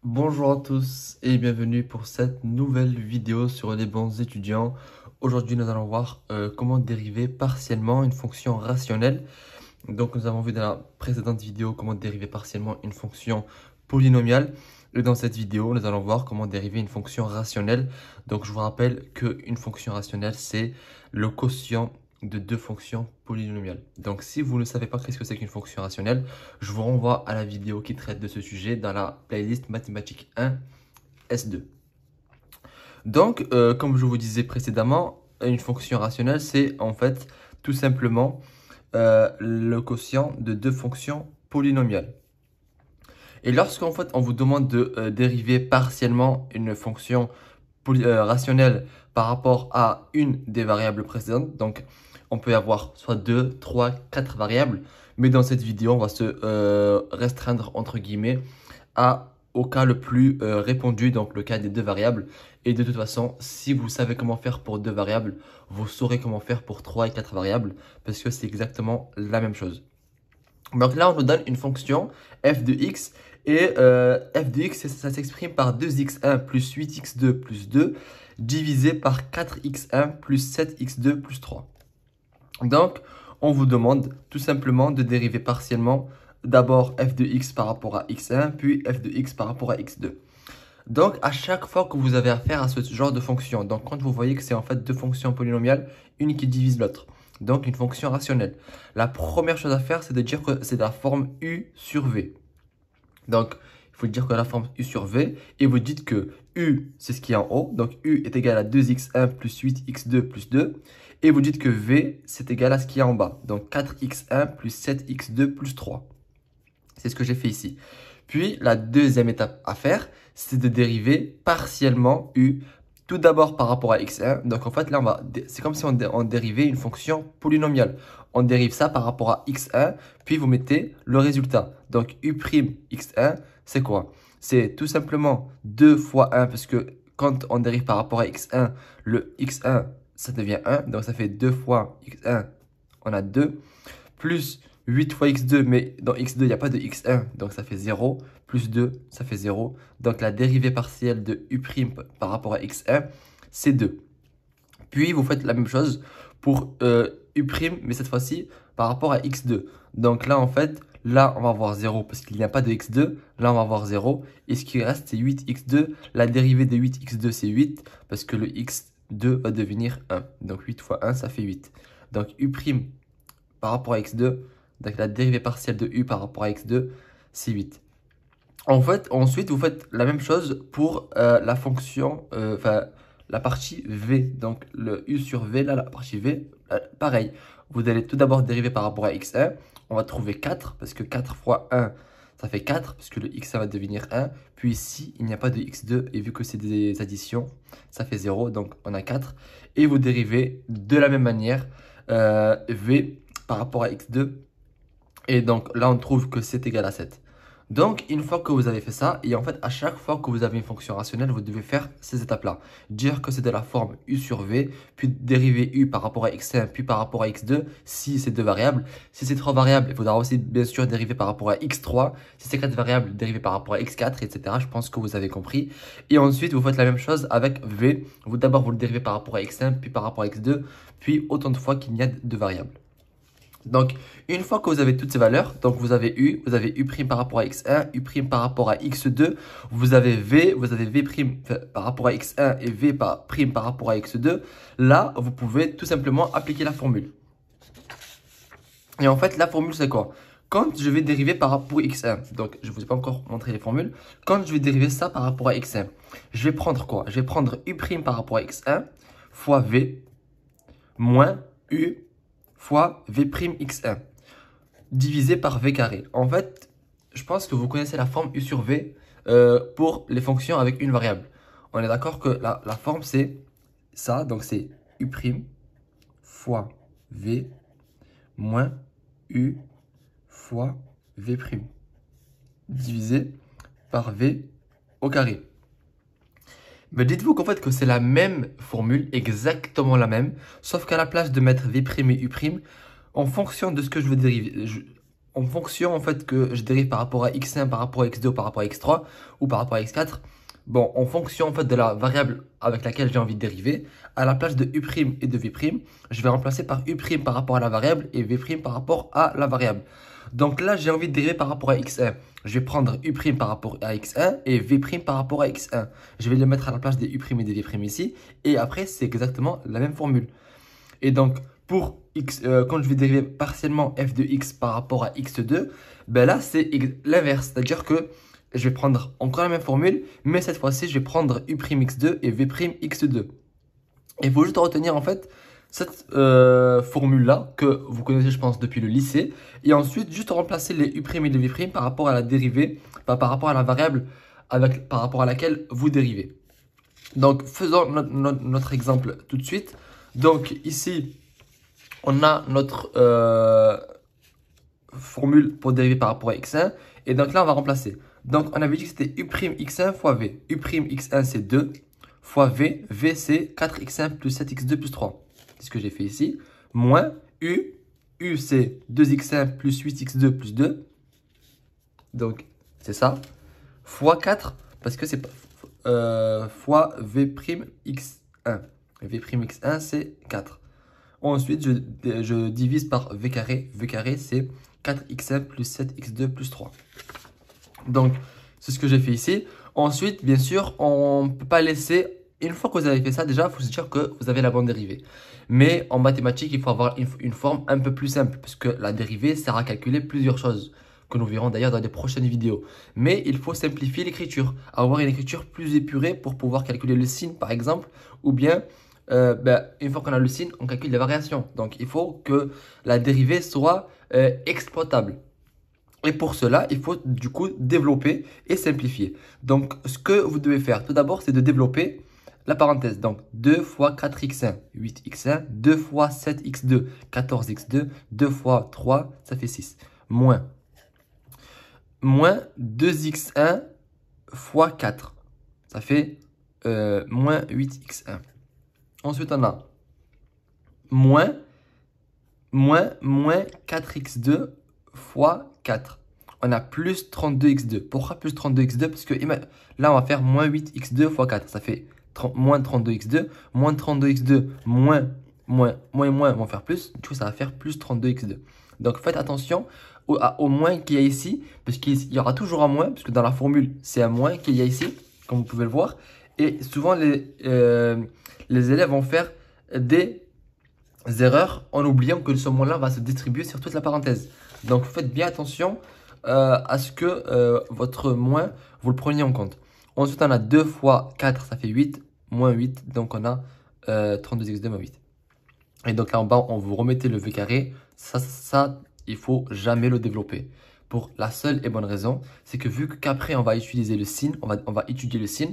Bonjour à tous et bienvenue pour cette nouvelle vidéo sur les bons étudiants. Aujourd'hui, nous allons voir comment dériver partiellement une fonction rationnelle. Donc, nous avons vu dans la précédente vidéo comment dériver partiellement une fonction polynomiale. Et dans cette vidéo, nous allons voir comment dériver une fonction rationnelle. Donc, je vous rappelle qu'une fonction rationnelle, c'est le quotient de deux fonctions polynomiales. Donc, si vous ne savez pas qu'est-ce que c'est qu'une fonction rationnelle, je vous renvoie à la vidéo qui traite de ce sujet dans la playlist mathématiques 1 S2. Donc, comme je vous disais précédemment, une fonction rationnelle, c'est en fait tout simplement le quotient de deux fonctions polynomiales. Et lorsqu'en fait on vous demande de dériver partiellement une fonction rationnelle par rapport à une des variables précédentes, donc on peut avoir soit 2, 3, 4 variables, mais dans cette vidéo on va se restreindre entre guillemets au cas le plus répandu, donc le cas des deux variables. Et de toute façon, si vous savez comment faire pour deux variables, vous saurez comment faire pour 3 et 4 variables, parce que c'est exactement la même chose. Donc là, on nous donne une fonction f de x, et f de x, ça s'exprime par 2x1 plus 8x2 plus 2, divisé par 4x1 plus 7x2 plus 3. Donc, on vous demande tout simplement de dériver partiellement d'abord f de x par rapport à x1, puis f de x par rapport à x2. Donc, à chaque fois que vous avez affaire à ce genre de fonction, donc quand vous voyez que c'est en fait deux fonctions polynomiales, une qui divise l'autre, donc une fonction rationnelle, la première chose à faire, c'est de dire que c'est de la forme u sur v. Donc, il faut dire que la forme u sur v, et vous dites que u, c'est ce qui est en haut, donc u est égal à 2x1 plus 8x2 plus 2, et vous dites que v, c'est égal à ce qui est en bas, donc 4x1 plus 7x2 plus 3. C'est ce que j'ai fait ici. Puis, la deuxième étape à faire, c'est de dériver partiellement u, tout d'abord par rapport à x1. Donc, en fait, là, c'est comme si on dérivait une fonction polynomiale. On dérive ça par rapport à x1, puis vous mettez le résultat. Donc, u' x1, c'est quoi? C'est tout simplement 2 fois 1, parce que quand on dérive par rapport à x1, le x1, ça devient 1. Donc, ça fait 2 fois x1, on a 2, plus 8 fois x2, mais dans x2, il n'y a pas de x1, donc ça fait 0, plus 2, ça fait 0. Donc la dérivée partielle de u' par rapport à x1, c'est 2. Puis vous faites la même chose pour u', mais cette fois-ci par rapport à x2. Donc là, en fait, là, on va avoir 0 parce qu'il n'y a pas de x2. Là, on va avoir 0. Et ce qui reste, c'est 8x2. La dérivée de 8x2, c'est 8 parce que le x2 va devenir 1. Donc 8 fois 1, ça fait 8. Donc u' par rapport à x2, donc la dérivée partielle de u par rapport à x2, c'est 8. En fait, ensuite, vous faites la même chose pour la fonction, la partie v. Donc le u sur v, là, la partie v, pareil. Vous allez tout d'abord dériver par rapport à x1. On va trouver 4, parce que 4 fois 1, ça fait 4, parce que le x1 va devenir 1. Puis ici, il n'y a pas de x2, et vu que c'est des additions, ça fait 0, donc on a 4. Et vous dérivez de la même manière v par rapport à x2. Et donc là, on trouve que c'est égal à 7. Donc, une fois que vous avez fait ça, et en fait, à chaque fois que vous avez une fonction rationnelle, vous devez faire ces étapes-là. Dire que c'est de la forme u sur v, puis dériver u par rapport à x1, puis par rapport à x2, si c'est deux variables. Si c'est trois variables, il faudra aussi, bien sûr, dériver par rapport à x3. Si c'est quatre variables, dériver par rapport à x4, etc. Je pense que vous avez compris. Et ensuite, vous faites la même chose avec v. D'abord, vous le dérivez par rapport à x1, puis par rapport à x2, puis autant de fois qu'il y a de variables. Donc, une fois que vous avez toutes ces valeurs, donc vous avez u par rapport à x1, u' par rapport à x2, vous avez v par rapport à x1 et v par rapport à x2. Là, vous pouvez tout simplement appliquer la formule. Et en fait, la formule, c'est quoi? Quand je vais dériver par rapport à x1, donc je ne vous ai pas encore montré les formules, quand je vais dériver ça par rapport à x1, je vais prendre quoi? Je vais prendre u' par rapport à x1 fois v moins u fois v' x1 divisé par v carré. En fait, je pense que vous connaissez la forme u sur v pour les fonctions avec une variable. On est d'accord que la forme c'est ça, donc c'est u' fois v moins u fois v' divisé par v au carré. Mais dites-vous qu'en fait que c'est la même formule, exactement la même, sauf qu'à la place de mettre v' et u', en fonction de ce que je veux dériver, en fonction en fait que je dérive par rapport à x1, par rapport à x2, ou par rapport à x3 ou par rapport à x4, bon, en fonction en fait de la variable avec laquelle j'ai envie de dériver, à la place de u' et de v', je vais remplacer par u' par rapport à la variable et v' par rapport à la variable. Donc là, j'ai envie de dériver par rapport à x1. Je vais prendre u' par rapport à x1 et v' par rapport à x1. Je vais les mettre à la place des u' et des v' ici. Et après, c'est exactement la même formule. Et donc, pour x, quand je vais dériver partiellement f de x par rapport à x2, ben là, c'est l'inverse. C'est-à-dire que je vais prendre encore la même formule, mais cette fois-ci, je vais prendre u'x2 et v'x2. Et il faut juste retenir, en fait, cette formule-là, que vous connaissez, je pense, depuis le lycée. Et ensuite, juste remplacer les u' et les v' par rapport à la dérivée, par rapport à la variable par rapport à laquelle vous dérivez. Donc, faisons notre exemple tout de suite. Donc, ici, on a notre formule pour dériver par rapport à x1. Et donc là, on va remplacer. Donc, on avait dit que c'était u'x1 fois v. U'x1, c'est 2 fois v. V, c'est 4x1 plus 7x2 plus 3. C'est ce que j'ai fait ici. Moins u. U, c'est 2x1 plus 8x2 plus 2. Donc, c'est ça. Fois 4, parce que c'est fois v'x1. V'x1, c'est 4. Ensuite, je divise par v carré. V carré, c'est 4x1 plus 7x2 plus 3. Donc, c'est ce que j'ai fait ici. Ensuite, bien sûr, on ne peut pas laisser... Une fois que vous avez fait ça, déjà, il faut se dire que vous avez la bonne dérivée. Mais en mathématiques, il faut avoir une forme un peu plus simple, parce que la dérivée sert à calculer plusieurs choses, que nous verrons d'ailleurs dans les prochaines vidéos. Mais il faut simplifier l'écriture, avoir une écriture plus épurée pour pouvoir calculer le sin, par exemple, ou bien... une fois qu'on a le sin, on calcule les variations. Donc, il faut que la dérivée soit exploitable. Et pour cela, il faut du coup développer et simplifier. Donc, ce que vous devez faire, tout d'abord, c'est de développer la parenthèse. Donc, 2 fois 4x1, 8x1, 2 fois 7x2, 14x2, 2 fois 3, ça fait 6. Moins 2x1 fois 4, ça fait moins 8x1. Ensuite, on a moins 4x2 fois 4. On a plus 32x2. Pourquoi plus 32x2? Parce que là, on va faire moins 8x2 fois 4. Ça fait moins 32x2. Moins 32x2 moins vont faire plus. Du coup, ça va faire plus 32x2. Donc, faites attention au moins qu'il y a ici. Parce qu'il y aura toujours un moins. Parce que dans la formule, c'est un moins qu'il y a ici. Comme vous pouvez le voir. Et souvent, les élèves vont faire des erreurs en oubliant que ce moins-là va se distribuer sur toute la parenthèse. Donc, faites bien attention à ce que votre moins, vous le preniez en compte. Ensuite, on a 2 fois 4, ça fait 8, moins 8. Donc, on a 32x2 moins 8. Et donc, là en bas, on vous remettez le v carré. Ça, il faut jamais le développer. Pour la seule et bonne raison, c'est que vu qu'après, on va utiliser le sin, on va étudier le sin,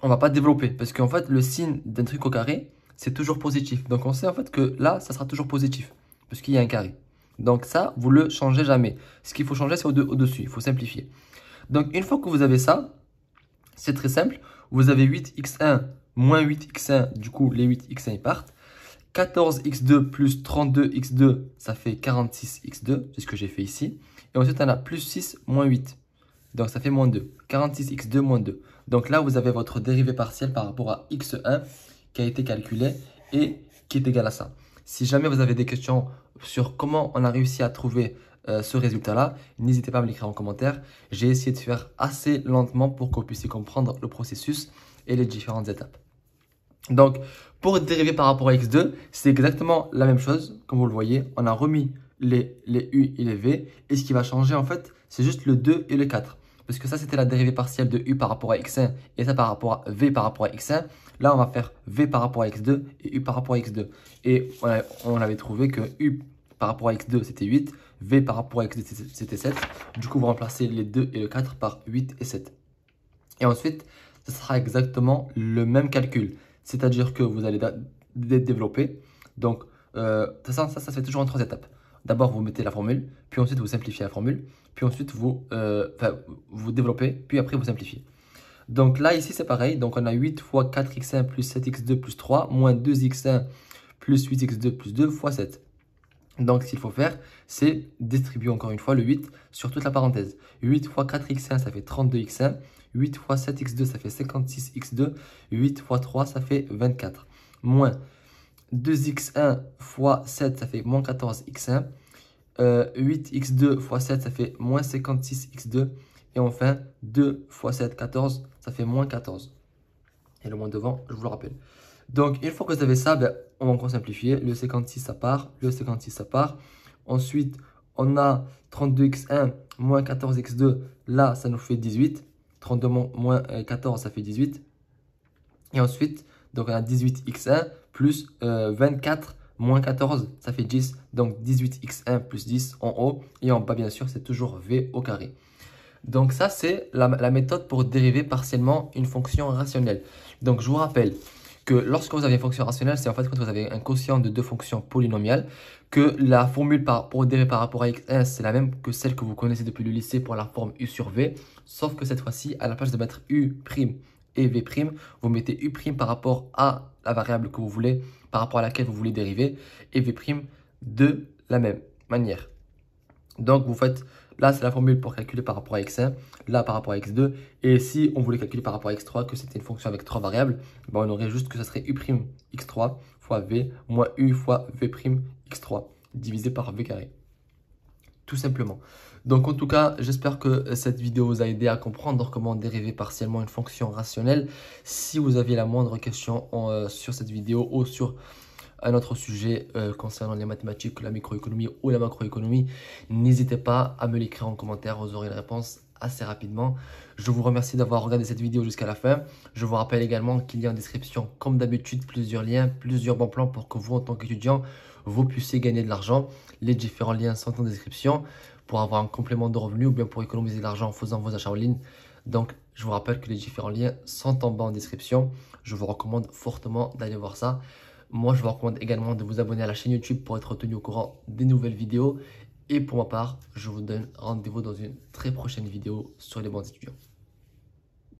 on va pas développer. Parce qu'en fait, le sin d'un truc au carré, c'est toujours positif. Donc, on sait en fait que là, ça sera toujours positif. Parce qu'il y a un carré. Donc ça, vous ne le changez jamais. Ce qu'il faut changer, c'est au-dessus. Il faut simplifier. Donc, une fois que vous avez ça, c'est très simple. Vous avez 8x1 moins 8x1. Du coup, les 8x1 ils partent. 14x2 plus 32x2, ça fait 46x2. C'est ce que j'ai fait ici. Et ensuite, on a plus 6 moins 8. Donc, ça fait moins 2. 46x2 moins 2. Donc là, vous avez votre dérivée partielle par rapport à x1 qui a été calculé et qui est égal à ça. Si jamais vous avez des questions sur comment on a réussi à trouver ce résultat-là, n'hésitez pas à me l'écrire en commentaire. J'ai essayé de faire assez lentement pour que vous puissiez comprendre le processus et les différentes étapes. Donc, pour dériver par rapport à x2, c'est exactement la même chose. Comme vous le voyez, on a remis les u et les v. Et ce qui va changer, en fait, c'est juste le 2 et le 4. Parce que ça, c'était la dérivée partielle de u par rapport à x1 et ça par rapport à v par rapport à x1. Là, on va faire v par rapport à x2 et u par rapport à x2. Et on avait trouvé que u par rapport à x2, c'était 8. V par rapport à x2, c'était 7. Du coup, vous remplacez les 2 et le 4 par 8 et 7. Et ensuite, ce sera exactement le même calcul. C'est-à-dire que vous allez développer. Donc, ça se fait toujours en 3 étapes. D'abord, vous mettez la formule, puis ensuite, vous simplifiez la formule, puis ensuite, vous développez, puis après, vous simplifiez. Donc là, ici, c'est pareil. Donc, on a 8 fois 4x1 plus 7x2 plus 3, moins 2x1 plus 8x2 plus 2 fois 7. Donc, ce qu'il faut faire, c'est distribuer encore une fois le 8 sur toute la parenthèse. 8 fois 4x1, ça fait 32x1. 8 fois 7x2, ça fait 56x2. 8 fois 3, ça fait 24. Moins 2x1 fois 7, ça fait moins 14x1. 8x2 fois 7, ça fait moins 56x2. Et enfin, 2 fois 7, 14, ça fait moins 14. Et le moins devant, je vous le rappelle. Donc, une fois que vous avez ça, ben, on va encore simplifier. Le 56, ça part. Le 56, ça part. Ensuite, on a 32x1 moins 14x2. Là, ça nous fait 18. 32 moins 14, ça fait 18. Et ensuite, donc on a 18x1 plus 24 moins 14, ça fait 10. Donc 18x1 plus 10 en haut. Et en bas, bien sûr, c'est toujours v au carré. Donc ça, c'est la méthode pour dériver partiellement une fonction rationnelle. Donc je vous rappelle que lorsque vous avez une fonction rationnelle, c'est en fait quand vous avez un quotient de deux fonctions polynomiales, que la formule pour dériver par rapport à x1, c'est la même que celle que vous connaissez depuis le lycée pour la forme u sur v, sauf que cette fois-ci, à la place de mettre u' et v', vous mettez u' par rapport à la variable que vous voulez, par rapport à laquelle vous voulez dériver, et v' de la même manière. Donc, vous faites, là, c'est la formule pour calculer par rapport à x1, là, par rapport à x2. Et si on voulait calculer par rapport à x3, que c'était une fonction avec trois variables, ben, on aurait juste que ça serait u' x3 fois v moins u fois v' x3 divisé par v carré. Tout simplement. Donc, en tout cas, j'espère que cette vidéo vous a aidé à comprendre comment dériver partiellement une fonction rationnelle. Si vous aviez la moindre question sur cette vidéo ou sur un autre sujet concernant les mathématiques, la microéconomie ou la macroéconomie, n'hésitez pas à me l'écrire en commentaire, vous aurez une réponse assez rapidement. Je vous remercie d'avoir regardé cette vidéo jusqu'à la fin. Je vous rappelle également qu'il y a en description, comme d'habitude, plusieurs liens, plusieurs bons plans pour que vous, en tant qu'étudiant, vous puissiez gagner de l'argent. Les différents liens sont en description pour avoir un complément de revenus ou bien pour économiser de l'argent en faisant vos achats en ligne. Donc, je vous rappelle que les différents liens sont en bas en description. Je vous recommande fortement d'aller voir ça. Moi, je vous recommande également de vous abonner à la chaîne YouTube pour être tenu au courant des nouvelles vidéos. Et pour ma part, je vous donne rendez-vous dans une très prochaine vidéo sur les bancs étudiants.